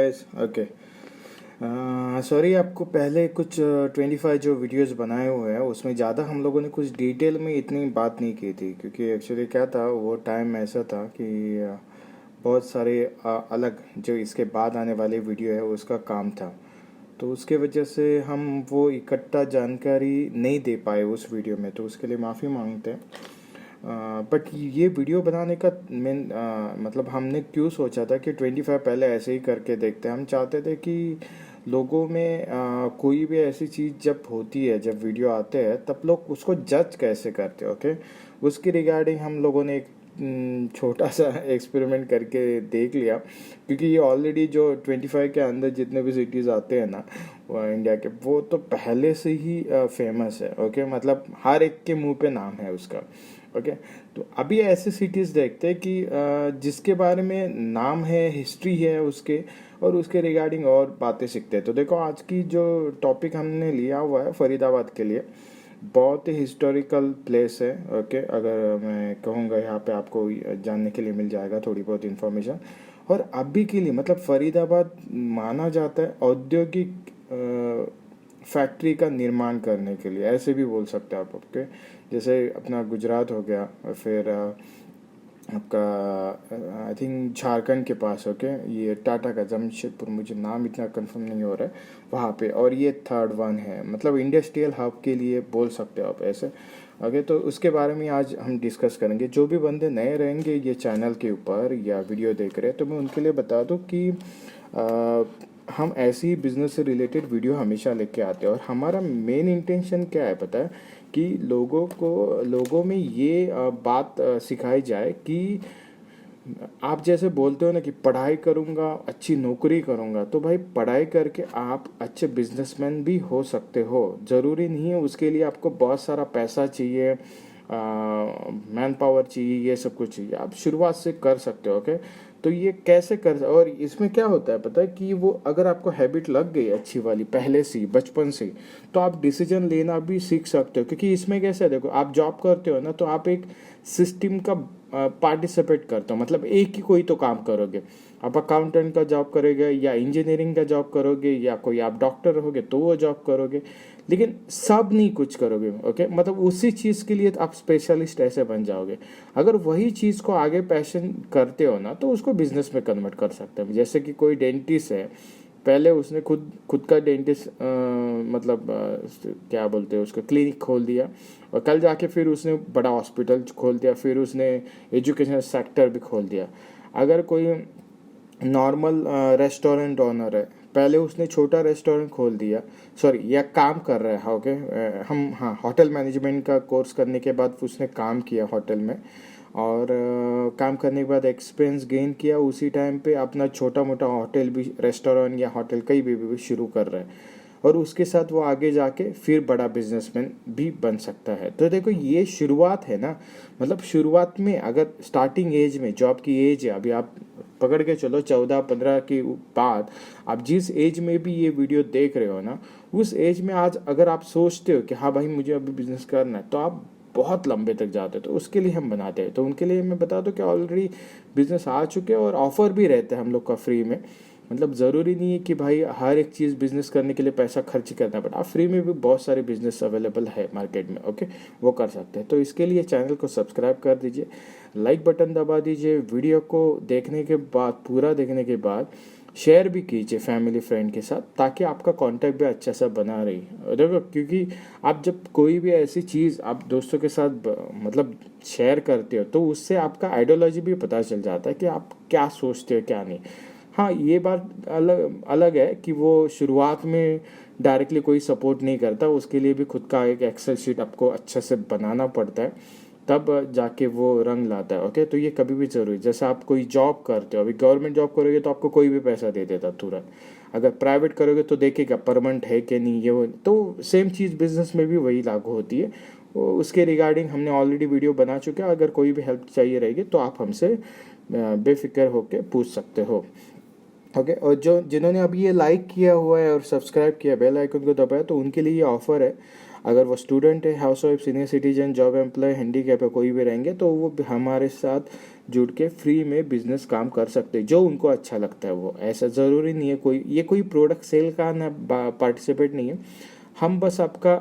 Guys. Okay, sorry आपको पहले कुछ 25 जो वीडियोस बनाए हुए हैं उसमें ज़्यादा हम लोगों ने कुछ डिटेल में इतनी बात नहीं की थी, क्योंकि एक्चुअली क्या था, वो टाइम ऐसा था कि बहुत सारे अलग जो इसके बाद आने वाले वीडियो है उसका काम था। तो उसके वजह से हम वो इकट्ठा जानकारी नहीं दे पाए उस वीडियो में, तो उसके लिए माफ़ी मांगते हैं। बट ये वीडियो बनाने का मेन मतलब हमने क्यों सोचा था कि 25 पहले ऐसे ही करके देखते हैं। हम चाहते थे कि लोगों में कोई भी ऐसी चीज़ जब होती है, जब वीडियो आते हैं, तब लोग उसको जज कैसे करते हैं। ओके, उसकी रिगार्डिंग हम लोगों ने एक छोटा सा एक्सपेरिमेंट करके देख लिया, क्योंकि ये ऑलरेडी जो 25 के अंदर जितने भी सिटीज़ आते हैं ना वो इंडिया के, वो तो पहले से ही फेमस है। ओके, मतलब हर एक के मुंह पे नाम है उसका। ओके, तो अभी ऐसे सिटीज़ देखते हैं कि जिसके बारे में नाम है, हिस्ट्री है उसके, और उसके रिगार्डिंग और बातें सीखते हैं। तो देखो, आज की जो टॉपिक हमने लिया हुआ है फरीदाबाद के लिए, बहुत ही हिस्टोरिकल प्लेस है। ओके, अगर मैं कहूँगा यहाँ पे आपको जानने के लिए मिल जाएगा थोड़ी बहुत इन्फॉर्मेशन। और अभी के लिए मतलब फरीदाबाद माना जाता है औद्योगिक फैक्ट्री का निर्माण करने के लिए, ऐसे भी बोल सकते हैं आप। ओके, जैसे अपना गुजरात हो गया, फिर आपका आई थिंक झारखंड के पास। ओके, ये टाटा का जमशेदपुर, मुझे नाम इतना कंफर्म नहीं हो रहा है वहाँ पे, और ये थर्ड वन है, मतलब इंडस्ट्रियल हब के लिए बोल सकते हो आप ऐसे। ओके, तो उसके बारे में आज हम डिस्कस करेंगे। जो भी बंदे नए रहेंगे ये चैनल के ऊपर या वीडियो देख रहे हैं, तो मैं उनके लिए बता दूँ कि हम ऐसी ही बिजनेस से रिलेटेड वीडियो हमेशा लेके आते हैं, और हमारा मेन इंटेंशन क्या है पता है, कि लोगों में ये बात सिखाई जाए कि आप जैसे बोलते हो ना कि पढ़ाई करूँगा, अच्छी नौकरी करूँगा, तो भाई पढ़ाई करके आप अच्छे बिजनेसमैन भी हो सकते हो। ज़रूरी नहीं है उसके लिए आपको बहुत सारा पैसा चाहिए, मैन पावर चाहिए, ये सब कुछ चाहिए। आप शुरुआत से कर सकते हो। ओके, तो ये कैसे कर, और इसमें क्या होता है पता है, कि वो अगर आपको हैबिट लग गई अच्छी वाली पहले से ही, बचपन से, तो आप डिसीजन लेना भी सीख सकते हो। क्योंकि इसमें कैसे है, देखो, आप जॉब करते हो ना, तो आप एक सिस्टम का पार्टिसिपेट करते हो, मतलब एक ही कोई तो काम करोगे। आप अकाउंटेंट का जॉब करोगे, या इंजीनियरिंग का जॉब करोगे, या कोई आप डॉक्टर रहोगे तो वो जॉब करोगे, लेकिन सब नहीं कुछ करोगे। ओके, मतलब उसी चीज़ के लिए आप स्पेशलिस्ट ऐसे बन जाओगे। अगर वही चीज़ को आगे पैशन करते हो ना, तो उसको बिजनेस में कन्वर्ट कर सकते हैं। जैसे कि कोई डेंटिस्ट है, पहले उसने खुद का डेंटिस्ट मतलब क्या बोलते हैं उसको, क्लिनिक खोल दिया, और कल जाके फिर उसने बड़ा हॉस्पिटल खोल दिया, फिर उसने एजुकेशन सेक्टर भी खोल दिया। अगर कोई नॉर्मल रेस्टोरेंट ओनर है, पहले उसने छोटा रेस्टोरेंट खोल दिया, सॉरी, या काम कर रहा है। ओके, हम हाँ, होटल मैनेजमेंट का कोर्स करने के बाद उसने काम किया होटल में, और काम करने के बाद एक्सपीरियंस गेन किया, उसी टाइम पे अपना छोटा मोटा होटल भी, रेस्टोरेंट या होटल कहीं भी शुरू कर रहा है, और उसके साथ वो आगे जाके फिर बड़ा बिजनेसमैन भी बन सकता है। तो देखो, ये शुरुआत है ना, मतलब शुरुआत में अगर स्टार्टिंग एज में, जॉब की एज है अभी, आप पकड़ के चलो 14-15 के बाद, आप जिस एज में भी ये वीडियो देख रहे हो ना, उस एज में आज अगर आप सोचते हो कि हाँ भाई मुझे अभी बिजनेस करना है, तो आप बहुत लंबे तक जाते हैं। तो उसके लिए हम बनाते हैं। तो उनके लिए मैं बता दूं कि ऑलरेडी बिजनेस आ चुके हैं, और ऑफर भी रहते हैं हम लोग का फ्री में। मतलब ज़रूरी नहीं है कि भाई हर एक चीज़ बिजनेस करने के लिए पैसा खर्च करना पड़ा, आप फ्री में भी बहुत सारे बिजनेस अवेलेबल है मार्केट में। ओके, वो कर सकते हैं। तो इसके लिए चैनल को सब्सक्राइब कर दीजिए, लाइक बटन दबा दीजिए, वीडियो को देखने के बाद, पूरा देखने के बाद शेयर भी कीजिए फैमिली फ्रेंड के साथ, ताकि आपका कांटेक्ट भी अच्छा सा बना रही। देखो, क्योंकि आप जब कोई भी ऐसी चीज़ आप दोस्तों के साथ मतलब शेयर करते हो, तो उससे आपका आइडियोलॉजी भी पता चल जाता है कि आप क्या सोचते हो क्या नहीं। हाँ, ये बात अलग अलग है कि वो शुरुआत में डायरेक्टली कोई सपोर्ट नहीं करता, उसके लिए भी खुद का एक एक्सेल शीट आपको अच्छे से बनाना पड़ता है, तब जाके वो रंग लाता है। ओके, तो ये कभी भी जरूरी, जैसे आप कोई जॉब करते हो, अभी गवर्नमेंट जॉब करोगे तो आपको कोई भी पैसा दे देता तुरंत, अगर प्राइवेट करोगे तो देखेगा परमानेंट है कि नहीं, ये वो। तो सेम चीज़ बिजनेस में भी वही लागू होती है। उसके रिगार्डिंग हमने ऑलरेडी वीडियो बना चुके हैं, अगर कोई भी हेल्प चाहिए रहेगी तो आप हमसे बेफिक्र होकर पूछ सकते हो। ओके, और जिन्होंने अभी ये लाइक किया हुआ है और सब्सक्राइब किया, बेल आइकन को दबाया, तो उनके लिए ये ऑफ़र है। अगर वो स्टूडेंट है, housewife, senior citizen, job employ, handicap है, कोई भी रहेंगे तो वो हमारे साथ जुड़ के फ्री में बिजनेस काम कर सकते हैं, जो उनको अच्छा लगता है वो। ऐसा ज़रूरी नहीं है कोई प्रोडक्ट सेल का ना पार्टिसिपेट नहीं है। हम बस आपका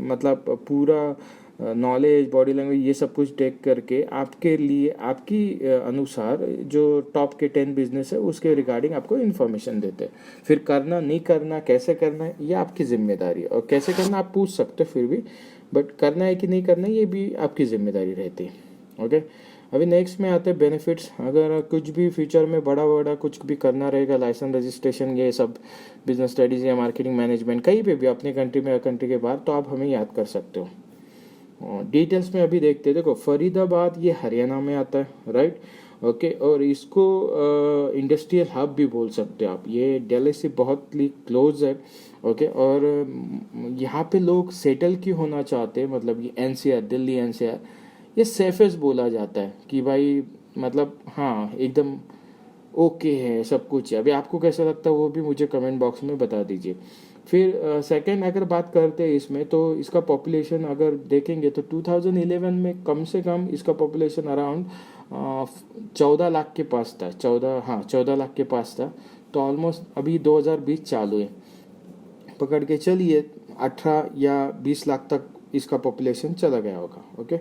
मतलब पूरा नॉलेज, बॉडी लैंग्वेज, ये सब कुछ टेक करके आपके लिए आपकी अनुसार जो टॉप के 10 बिजनेस है उसके रिगार्डिंग आपको इन्फॉर्मेशन देते हैं। फिर करना नहीं करना, कैसे करना है, ये आपकी जिम्मेदारी है। और कैसे करना आप पूछ सकते हो फिर भी, बट करना है कि नहीं करना है ये भी आपकी जिम्मेदारी रहती है। ओके, अभी नेक्स्ट में आते हैं बेनिफिट्स। अगर कुछ भी फ्यूचर में बड़ा कुछ भी करना रहेगा, लाइसेंस रजिस्ट्रेशन, ये सब बिजनेस स्टडीज या मार्केटिंग मैनेजमेंट, कहीं पे भी अपनी कंट्री में या कंट्री के बाहर, तो आप हमें याद कर सकते हो। डिटेल्स में अभी देखते हैं। देखो, फरीदाबाद ये हरियाणा में आता है, राइट। ओके, और इसको इंडस्ट्रियल हब भी बोल सकते हो आप। ये दिल्ली से बहुत क्लोज है। ओके, और यहाँ पे लोग सेटल क्यों होना चाहते हैं, मतलब ये एनसीआर, दिल्ली एनसीआर, ये सेफेस्ट बोला जाता है कि भाई मतलब हाँ एकदम ओके है, सब कुछ है। अभी आपको कैसा लगता है वो भी मुझे कमेंट बॉक्स में बता दीजिए। फिर सेकंड अगर बात करते हैं इसमें, तो इसका पॉपुलेशन अगर देखेंगे तो 2011 में कम से कम इसका पॉपुलेशन अराउंड 14 लाख के पास था। 14 लाख के पास था। तो ऑलमोस्ट अभी 2020 चालू है, पकड़ के चलिए 18 या 20 लाख तक इसका पॉपुलेशन चला गया होगा। ओके,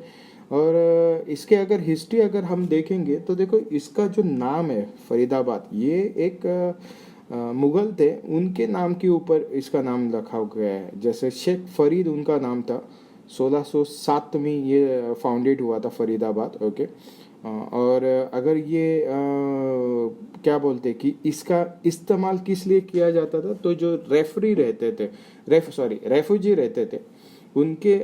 और इसके अगर हिस्ट्री अगर हम देखेंगे तो देखो, इसका जो नाम है फरीदाबाद, ये एक मुगल थे, उनके नाम के ऊपर इसका नाम रखा गया है। जैसे शेख फरीद उनका नाम था, 1607 में ये फाउंडेड हुआ था फरीदाबाद। ओके, और अगर ये क्या बोलते कि इसका इस्तेमाल किस लिए किया जाता था, तो जो रेफरी रहते थे, रेफ्यूजी रहते थे, उनके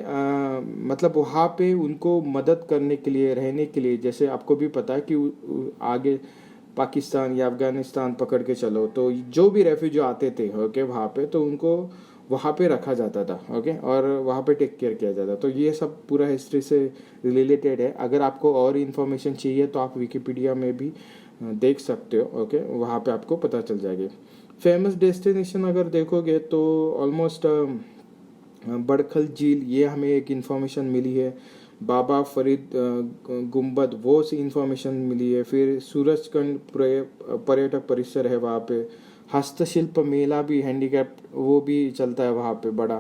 मतलब वहाँ पे उनको मदद करने के लिए, रहने के लिए, जैसे आपको भी पता है कि आगे पाकिस्तान या अफगानिस्तान पकड़ के चलो, तो जो भी रेफ्यूजी आते थे ओके वहाँ पे, तो उनको वहाँ पे रखा जाता था। ओके, और वहाँ पे टेक केयर किया जाता। तो ये सब पूरा हिस्ट्री से रिलेटेड है। अगर आपको और इन्फॉर्मेशन चाहिए तो आप विकिपीडिया में भी देख सकते हो। ओके, वहाँ पे आपको पता चल जाएगी। फेमस डेस्टिनेशन अगर देखोगे तो ऑलमोस्ट बड़खल झील, ये हमें एक इन्फॉर्मेशन मिली है। बाबा फरीद गुम्बद, वो सी इन्फॉर्मेशन मिली है। फिर सूरजकुंड पर्यटक परिसर है वहाँ पे। हस्तशिल्प मेला भी, हैंडीकैप वो भी चलता है वहाँ पे बड़ा।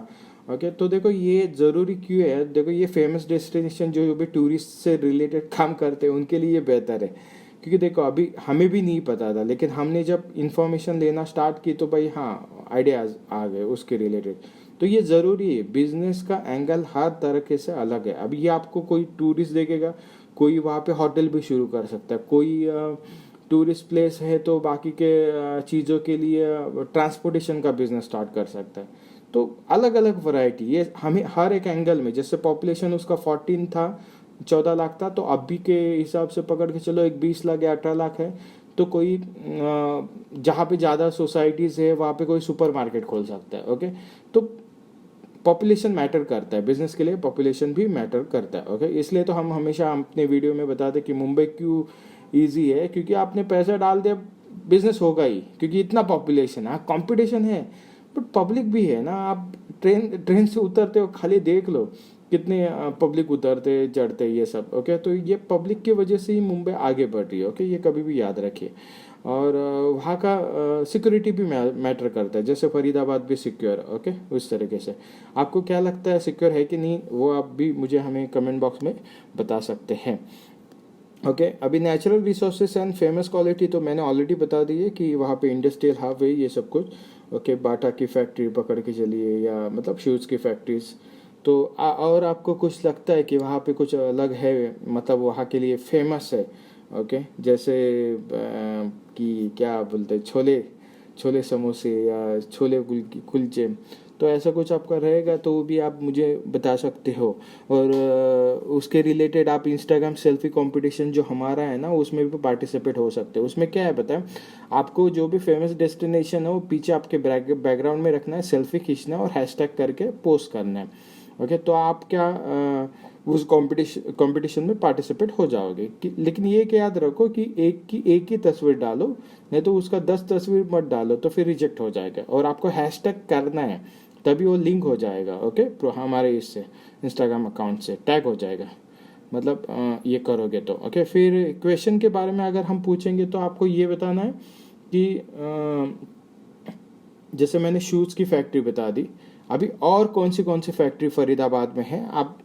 ओके, तो देखो ये ज़रूरी क्यों है, देखो ये फेमस डेस्टिनेशन जो भी टूरिस्ट से रिलेटेड काम करते हैं उनके लिए बेहतर है। क्योंकि देखो अभी हमें भी नहीं पता था, लेकिन हमने जब इन्फॉर्मेशन लेना स्टार्ट की तो भाई हाँ आइडियाज आ गए उसके रिलेटेड। तो ये ज़रूरी है, बिजनेस का एंगल हर तरीके से अलग है। अभी ये आपको कोई टूरिस्ट देखेगा, कोई वहाँ पे होटल भी शुरू कर सकता है, कोई टूरिस्ट प्लेस है तो बाकी के चीज़ों के लिए ट्रांसपोर्टेशन का बिजनेस स्टार्ट कर सकता है। तो अलग अलग वैरायटी, ये हमें हर एक एंगल में, जैसे पॉपुलेशन उसका 14 था, 14 लाख था, तो अभी के हिसाब से पकड़ के चलो एक 20 लाख या 18 लाख है। तो कोई जहाँ पे ज़्यादा सोसाइटीज़ है वहाँ पे कोई सुपर मार्केट खोल सकता है। ओके, तो पॉपुलेशन मैटर करता है, बिजनेस के लिए पॉपुलेशन भी मैटर करता है। ओके, इसलिए तो हम हमेशा अपने वीडियो में बताते कि मुंबई क्यों इजी है, क्योंकि आपने पैसा डाल दिया बिजनेस होगा ही, क्योंकि इतना पॉपुलेशन है, कंपटीशन है, बट पब्लिक भी है ना। आप ट्रेन से उतरते हो, खाली देख लो कितने पब्लिक उतरते चढ़ते ये सब। ओके, तो ये पब्लिक की वजह से ही मुंबई आगे बढ़ रही है। ओके, ये कभी भी याद रखिए। और वहाँ का सिक्योरिटी भी मैटर करता है, जैसे फरीदाबाद भी सिक्योर। ओके, उस तरीके से आपको क्या लगता है सिक्योर है कि नहीं, वो आप भी मुझे हमें कमेंट बॉक्स में बता सकते हैं। ओके, अभी natural resources and famous quality तो मैंने ऑलरेडी बता दी है कि वहाँ पे इंडस्ट्रियल हब है ये सब कुछ। ओके, बाटा की फैक्ट्री पकड़ के चलिए, या मतलब शूज़ की फैक्ट्रीज। तो और आपको कुछ लगता है कि वहाँ पे कुछ अलग है, मतलब वहाँ के लिए फेमस है। ओके, जैसे कि क्या बोलते हैं, छोले समोसे या छोले कुलचे, तो ऐसा कुछ आपका रहेगा तो भी आप मुझे बता सकते हो। और उसके रिलेटेड आप इंस्टाग्राम सेल्फी कंपटीशन जो हमारा है ना, उसमें भी पार्टिसिपेट हो सकते हो। उसमें क्या है पता है, आपको जो भी फेमस डेस्टिनेशन है वो पीछे आपके बैकग्राउंड में रखना है, सेल्फी खींचना है और हैशटैग करके पोस्ट करना है। ओके, तो आप क्या उस कंपटीशन में पार्टिसिपेट हो जाओगे। लेकिन ये क्या याद रखो कि एक ही तस्वीर डालो, नहीं तो उसका 10 तस्वीर मत डालो, तो फिर रिजेक्ट हो जाएगा। और आपको हैशटैग करना है, तभी वो लिंक हो जाएगा। ओके, हमारे इससे इंस्टाग्राम अकाउंट से टैग हो जाएगा, मतलब ये करोगे तो। ओके, फिर क्वेश्चन के बारे में अगर हम पूछेंगे तो आपको ये बताना है कि जैसे मैंने शूज़ की फैक्ट्री बता दी, अभी और कौन सी फैक्ट्री फरीदाबाद में है आप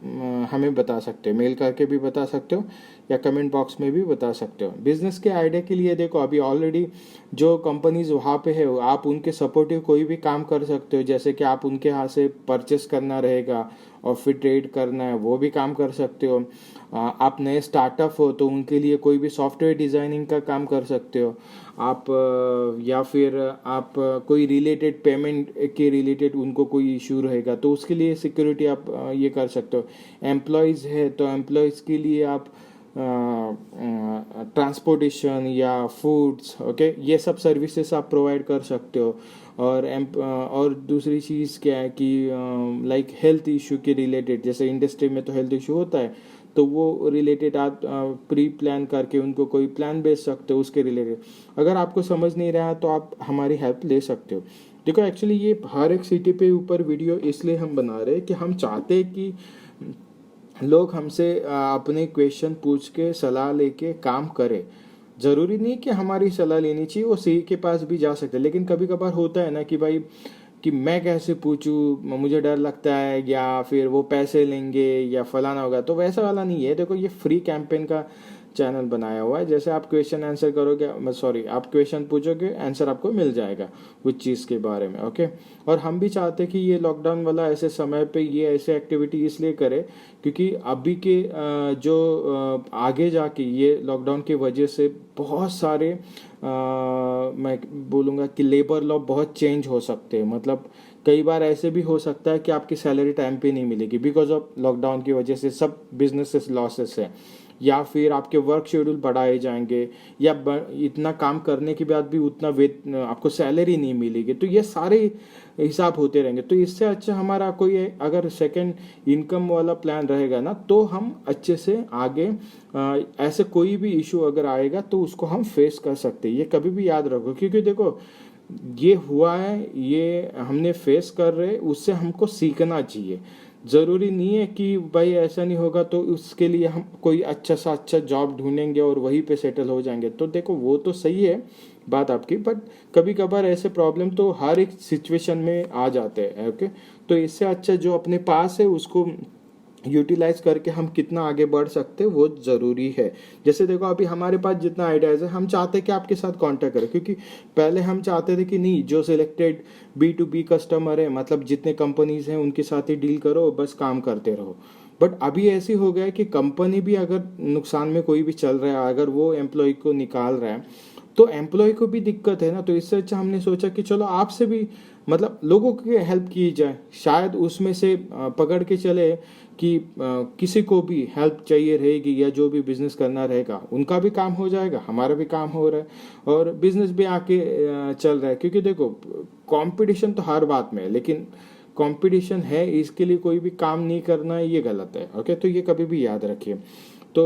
हमें बता सकते हो, मेल करके भी बता सकते हो या कमेंट बॉक्स में भी बता सकते हो। बिजनेस के आइडिया के लिए देखो, अभी ऑलरेडी जो कंपनीज वहाँ पे है आप उनके सपोर्टिव कोई भी काम कर सकते हो, जैसे कि आप उनके यहाँ से परचेस करना रहेगा और फिर ट्रेड करना है, वो भी काम कर सकते हो। आप नए स्टार्टअप हो तो उनके लिए कोई भी सॉफ्टवेयर डिज़ाइनिंग का काम कर सकते हो आप, या फिर आप कोई रिलेटेड पेमेंट के रिलेटेड उनको कोई इशू रहेगा तो उसके लिए सिक्योरिटी आप ये कर सकते हो। एम्प्लॉयज़ है तो एम्प्लॉयज़ के लिए आप ट्रांसपोर्टेशन या फूड्स, ओके, ये सब सर्विसेज आप प्रोवाइड कर सकते हो। और दूसरी चीज़ क्या है कि लाइक हेल्थ इशू के रिलेटेड, जैसे इंडस्ट्री में तो हेल्थ इशू होता है तो वो रिलेटेड आप प्री प्लान करके उनको कोई प्लान भेज सकते हो उसके रिलेटेड। अगर आपको समझ नहीं रहा तो आप हमारी हेल्प ले सकते हो। देखो एक्चुअली ये हर एक सिटी पे ऊपर वीडियो इसलिए हम बना रहे हैं कि हम चाहते हैं कि लोग हमसे अपने क्वेश्चन पूछ के सलाह लेके काम करें। ज़रूरी नहीं कि हमारी सलाह लेनी चाहिए, वो सी के पास भी जा सकते हैं, लेकिन कभी कभार होता है ना कि भाई कि मैं कैसे पूछूं, मुझे डर लगता है या फिर वो पैसे लेंगे या फलाना होगा, तो वैसा वाला नहीं है। देखो ये फ्री कैंपेन का चैनल बनाया हुआ है, जैसे आप क्वेश्चन आंसर करोगे, सॉरी आप क्वेश्चन पूछोगे आंसर आपको मिल जाएगा उस चीज़ के बारे में। ओके, और हम भी चाहते हैं कि ये लॉकडाउन वाला ऐसे समय पे ये ऐसे एक्टिविटी इसलिए करे क्योंकि अभी के जो आगे जाके ये लॉकडाउन की वजह से बहुत सारे मैं बोलूँगा कि लेबर लॉ बहुत चेंज हो सकते हैं। मतलब कई बार ऐसे भी हो सकता है कि आपकी सैलरी टाइम पे नहीं मिलेगी बिकॉज ऑफ लॉकडाउन की वजह से, सब बिजनेसेस लॉसेस है, या फिर आपके वर्क शेड्यूल बढ़ाए जाएंगे, या इतना काम करने के बाद भी उतना आपको सैलरी नहीं मिलेगी। तो ये सारे हिसाब होते रहेंगे। तो इससे अच्छा हमारा कोई अगर सेकंड इनकम वाला प्लान रहेगा ना तो हम अच्छे से आगे ऐसे कोई भी इशू अगर आएगा तो उसको हम फेस कर सकते हैं। ये कभी भी याद रखो, क्योंकि देखो ये हुआ है, ये हमने फेस कर रहे, उससे हमको सीखना चाहिए। ज़रूरी नहीं है कि भाई ऐसा नहीं होगा तो उसके लिए हम कोई अच्छा जॉब ढूंढेंगे और वहीं पे सेटल हो जाएंगे। तो देखो वो तो सही है बात आपकी, बट कभी कभार ऐसे प्रॉब्लम तो हर एक सिचुएशन में आ जाते हैं। ओके, तो इससे अच्छा जो अपने पास है उसको यूटिलाइज करके हम कितना आगे बढ़ सकते हैं वो ज़रूरी है। जैसे देखो अभी हमारे पास जितना आइडियाज़ है, हम चाहते हैं कि आपके साथ कांटेक्ट करें, क्योंकि पहले हम चाहते थे कि नहीं, जो सिलेक्टेड B2B कस्टमर है, मतलब जितने कंपनीज हैं उनके साथ ही डील करो, बस काम करते रहो। बट अभी ऐसी हो गया है कि कंपनी भी अगर नुकसान में कोई भी चल रहा है, अगर वो एम्प्लॉय को निकाल रहा है तो एम्प्लॉय को भी दिक्कत है ना। तो इससे अच्छा हमने सोचा कि चलो आपसे भी मतलब लोगों की हेल्प की जाए, शायद उसमें से पकड़ के चले कि किसी को भी हेल्प चाहिए रहेगी या जो भी बिजनेस करना रहेगा उनका भी काम हो जाएगा, हमारा भी काम हो रहा है और बिजनेस भी आके चल रहा है। क्योंकि देखो कंपटीशन तो हर बात में है, लेकिन कंपटीशन है इसके लिए कोई भी काम नहीं करना है, ये गलत है। ओके, तो ये कभी भी याद रखिए। तो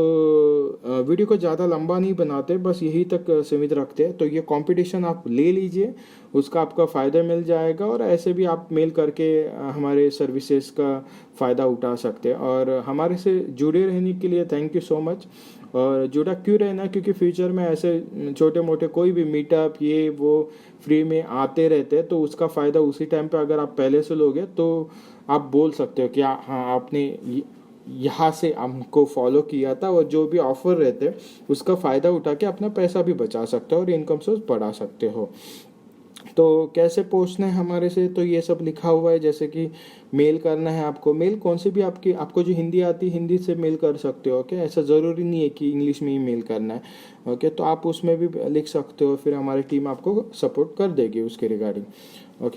वीडियो को ज़्यादा लंबा नहीं बनाते, बस यही तक सीमित रखते हैं। तो ये कंपटीशन आप ले लीजिए, उसका आपका फ़ायदा मिल जाएगा और ऐसे भी आप मेल करके हमारे सर्विसेज का फ़ायदा उठा सकते हैं। और हमारे से जुड़े रहने के लिए थैंक यू सो मच। और जुड़ा क्यों रहना, क्योंकि फ्यूचर में ऐसे छोटे मोटे कोई भी मीटअप ये वो फ्री में आते रहते हैं, तो उसका फ़ायदा उसी टाइम पे अगर आप पहले से लोगे तो आप बोल सकते हो कि हाँ आपने यहाँ से हमको फॉलो किया था, और जो भी ऑफर रहते हैं उसका फ़ायदा उठा के अपना पैसा भी बचा सकते हो और इनकम सोर्स बढ़ा सकते हो। तो कैसे पहुँचना है हमारे से, तो ये सब लिखा हुआ है। जैसे कि मेल करना है आपको, मेल कौन से भी आपको जो हिंदी आती है हिंदी से मेल कर सकते हो। ओके, ऐसा ज़रूरी नहीं है कि इंग्लिश में ही मेल करना है। ओके, तो आप उसमें भी लिख सकते हो, फिर हमारी टीम आपको सपोर्ट कर देगी उसके रिगार्डिंग। ओके।